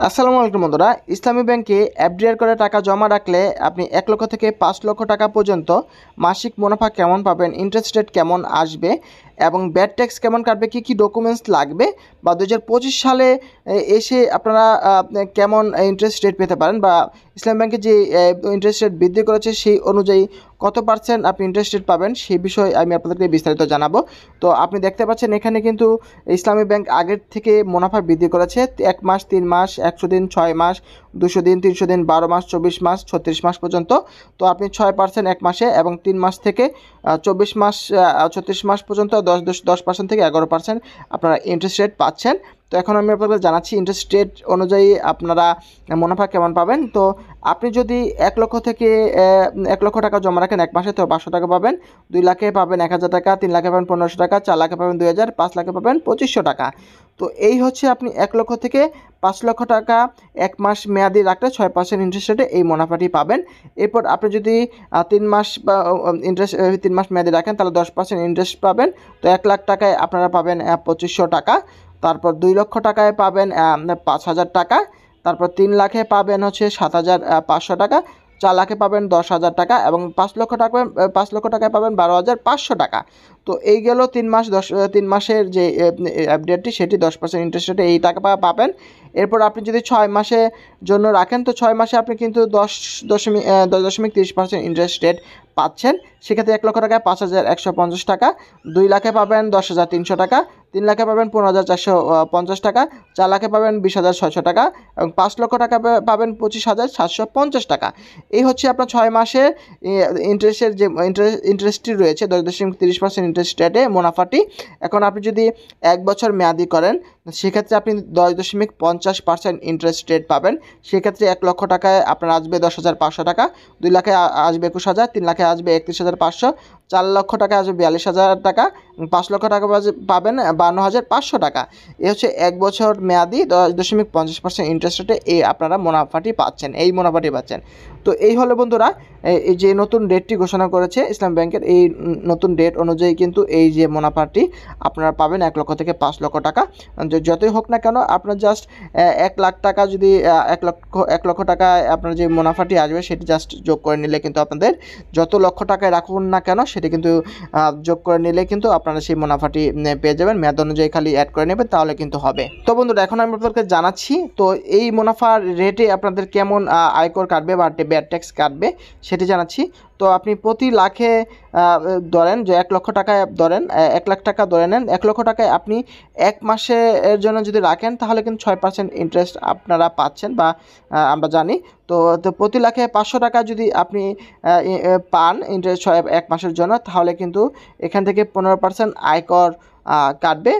আসসালামু আলাইকুম বন্ধুরা, ইসলামী ব্যাংকে এফডিআর করে টাকা জমা রাখলে আপনি ১ লক্ষ থেকে ৫ লক্ষ টাকা পর্যন্ত মাসিক মুনাফা কেমন পাবেন, ইন্টারেস্ট রেট কেমন আসবে এবং ব্যাড ট্যাক্স কেমন কাটবে, কী ডকুমেন্টস লাগবে বা ২০২৫ সালে এসে আপনারা কেমন ইন্টারেস্ট রেট পেতে পারেন বা ইসলামী ব্যাংকে যে ইন্টারেস্ট রেট বৃদ্ধি করেছে সেই অনুযায়ী কত পার্সেন্ট আপনি ইন্টারেস্ট রেট পাবেন সেই বিষয়ে আমি আপনাদেরকে বিস্তারিত জানাবো। তো আপনি দেখতে পাচ্ছেন এখানে কিন্তু ইসলামী ব্যাংক আগের থেকে মুনাফা বৃদ্ধি করেছে ১ মাস, ৩ মাস, ১০০ দিন, ৬ মাস, ২০০ দিন, ৩০০ দিন, ১২ মাস, ২৪ মাস, ৩৬ মাস পর্যন্ত। তো আপনি ৬% ১ মাসে এবং ৩ মাস থেকে ২৪ মাস, ৩৬ মাস পর্যন্ত ১০% থেকে ১১% আপনারা ইন্টারেস্ট রেট পাচ্ছেন। তো এখন আমি আপনাদের জানাচ্ছি ইন্টারেস্ট রেট অনুযায়ী আপনারা মুনাফা কেমন পাবেন। তো আপনি যদি ১ লক্ষ থেকে ১ লক্ষ টাকা জমা রাখেন ১ মাসে, তো ৫০০ টাকা পাবেন, ২ লাখে পাবেন ১,০০০ টাকা, ৩ লাখে পাবেন ১৫০০ টাকা, ৪ লাখে পাবেন ২,০০০, ৫ লাখে পাবেন ২৫০০ টাকা। তো এই হচ্ছে আপনি ১ লক্ষ থেকে ৫ লক্ষ টাকা ১ মাস মেয়াদি রাখলে ৬% ইন্টারেস্ট রেটে এই মুনাফাটি পাবেন। এরপর আপনি যদি ৩ মাস বা ইন্টারেস্ট ৩ মাস মেয়াদি রাখেন তাহলে ১০% ইন্টারেস্ট পাবেন। তো ১ লাখ টাকায় আপনারা পাবেন ২৫০০ টাকা। তারপর ২ লক্ষ টাকায় পাবেন ৫,০০০ টাকা। তারপর ৩ লাখে পাবেন হচ্ছে ৭,৫০০ টাকা, ৪ লাখে পাবেন ১০,০০০ টাকা এবং ৫ লক্ষ টাকায় পাবেন ১২,৫০০ টাকা। তো এই গেল ৩ মাসের যে আপডেটটি, সেটি 10% ইন্টারেস্ট রেটে এই টাকা পাবেন। এরপর আপনি যদি ৬ মাসের জন্য রাখেন তো ৬ মাসে আপনি কিন্তু 10.30% ইন্টারেস্ট রেট পাচ্ছেন। সেক্ষেত্রে ১ লক্ষ টাকায় ৫,১৫০ টাকা, ২ লাখে পাবেন ১০,৩০০ টাকা, ৩ লাখে পাবেন ১৫,৪৫০ টাকা, ৪ লাখে পাবেন ২০,৬০০ টাকা এবং ৫ লক্ষ টাকা পাবেন ২৫,৭৫০ টাকা। এই হচ্ছে আপনার ৬ মাসের ইন্টারেস্টের যে ইন্টারেস্টটি রয়েছে 10.30% ইন্টারেস্ট রেটে মুনাফাটি। এখন আপনি যদি ১ বছর মেয়াদি করেন সেক্ষেত্রে আপনি 10.50% ইন্টারেস্ট রেট পাবেন। সেক্ষেত্রে ১ লক্ষ টাকায় আপনার আসবে ১০,৫০০ টাকা, ২ লাখে আসবে ২১,০০০, ৩ লাখে আসবে ৩১,৫০০, ৪ লক্ষ টাকা আসবে ৪২,০০০ টাকা, ৫ লক্ষ টাকা পাবেন ৫২,৫০০ টাকা। এ হচ্ছে ১ বছর মেয়াদি 10.50% ইন্টারেস্ট রেটে আপনারা মুনাফাটি পাচ্ছেন, এই মুনাফাটি পাচ্ছেন। তো এই হলো বন্ধুরা এই যে নতুন রেটটি ঘোষণা করেছে ইসলাম ব্যাংকের, এই নতুন রেট অনুযায়ী কিন্তু এই যে মুনাফাটি আপনারা পাবেন ১ লক্ষ থেকে ৫ লক্ষ টাকা। যতই হোক না কেন আপনার জাস্ট ১ লাখ টাকা যদি ১ লক্ষ টাকায় আপনার যে মুনাফাটি আসবে সেটি জাস্ট যোগ করে নিলে কিন্তু আপনাদের যত লক্ষ টাকায় রাখুন না কেন সেটি কিন্তু যোগ করে নিলে কিন্তু আপনারা সেই মুনাফাটি পেয়ে যাবেন। মেয়াদ অনুযায়ী খালি অ্যাড করে নেবেন তাহলে কিন্তু হবে। তো বন্ধুরা এখন আমি আপনাদেরকে জানাচ্ছি তো এই মুনাফার রেটে আপনাদের কেমন আয়কর কাটবে বা ব্যাড ট্যাক্স কাটবে সেটি জানাচ্ছি। তো আপনি প্রতি লাখে ধরেন যে ১ লক্ষ টাকায় ধরেন ১ লাখ টাকা ধরে নেন, ১ লক্ষ টাকায় আপনি ১ মাসের জন্য যদি রাখেন তাহলে কিন্তু ৬% ইন্টারেস্ট আপনারা পাচ্ছেন বা আমরা জানি। তো প্রতি লাখে ৫০০ টাকা যদি আপনি পান ইন্টারেস্ট ১ মাসের জন্য তাহলে কিন্তু এখান থেকে 15% আয়কর কাটবে।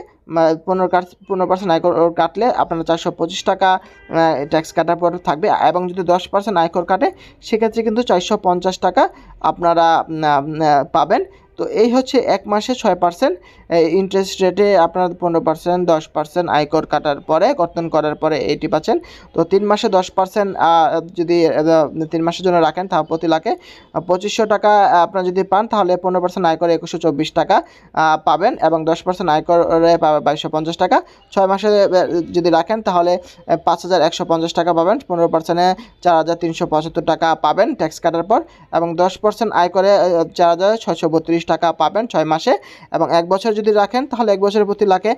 15% আয়কর কাটলে আপনার ৪২৫ টাকা ট্যাক্স কাটার পর থাকবে এবং যদি 10% আয়কর কাটে সেক্ষেত্রে কিন্তু ৪৫০ টাকা আপনারা পাবেন। তো এই হচ্ছে ১ মাসে ৬% ইন্টারেস্ট রেটে আপনার ১৫%, 10% আয়কর কাটার পরে কর্তন করার পরে 80 পাচ্ছেন। তো ৩ মাসে 10% যদি ৩ মাসের জন্য রাখেন তাহলে প্রতি লাখে ২৫০০ টাকা আপনারা যদি পান তাহলে 15% আয়করে ২১২৪ টাকা পাবেন এবং 10% আয়করে পাবেন ২২৫০ টাকা। ৬ মাসে যদি রাখেন তাহলে ৫,১৫০ টাকা পাবেন, 15%-এ ৪,৩৭৫ টাকা পাবেন ট্যাক্স কাটার পর এবং 10% আয়করে ৪,৬৩২ টাকা পাবেন ৬ মাসে এবং ১ বছর যদি রাখেন তাহলে ১ বছরের প্রতি লাখে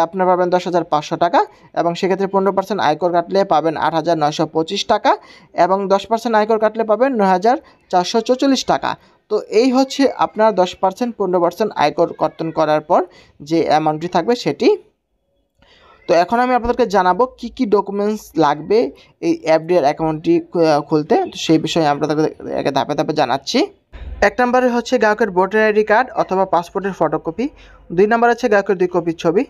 আপনারা পাবেন ১০,৫০০ টাকা এবং সেক্ষেত্রে 15% আয়কর কাটলে পাবেন ৮,৯২৫ টাকা এবং 10% আয়কর কাটলে পাবেন ৯,৪৪৪ টাকা। তো এই হচ্ছে আপনার 10%, 15% আয়কর কর্তন করার পর যে অ্যামাউন্টটি থাকবে সেটি। তো এখন আমি আপনাদেরকে জানাবো কী ডকুমেন্টস লাগবে এই এফডিআর অ্যাকাউন্টটি খুলতে। তো সেই বিষয়ে আপনাদেরকে ধাপে ধাপে জানাচ্ছি। ১ নম্বরে হচ্ছে গ্রাহকের ভোটার আইডি কার্ড অথবা পাসপোর্টের ফটোকপি, ২ নম্বরে হচ্ছে গ্রাহকের 2 কপি ছবি,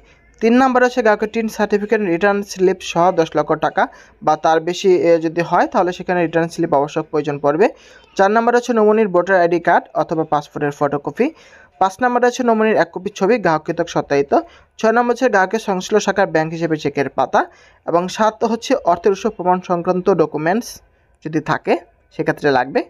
৩ নম্বরে হচ্ছে গ্রাহকের টিন সার্টিফিকেট, রিটার্ন স্লিপ সহ ১০ লক্ষ টাকা বা তার বেশি যদি হয় তাহলে সেখানে রিটার্ন স্লিপ আবশ্যক প্রয়োজন পড়বে। ৪ নম্বরে হচ্ছে নমুনির ভোটার আইডি কার্ড অথবা পাসপোর্টের ফটোকপি, ৫ নম্বরে হচ্ছে নমুনির ১ কপি ছবি গ্রাহক কর্তৃক সত্যায়িত, ৬ নম্বর হচ্ছে গ্রাহকের সংশ্লিষ্ট শাখার ব্যাংক হিসেবে চেকের পাতা এবং ৭ হচ্ছে অর্থের উৎস প্রমাণ সংক্রান্ত ডকুমেন্টস যদি থাকে সেক্ষেত্রে লাগবে।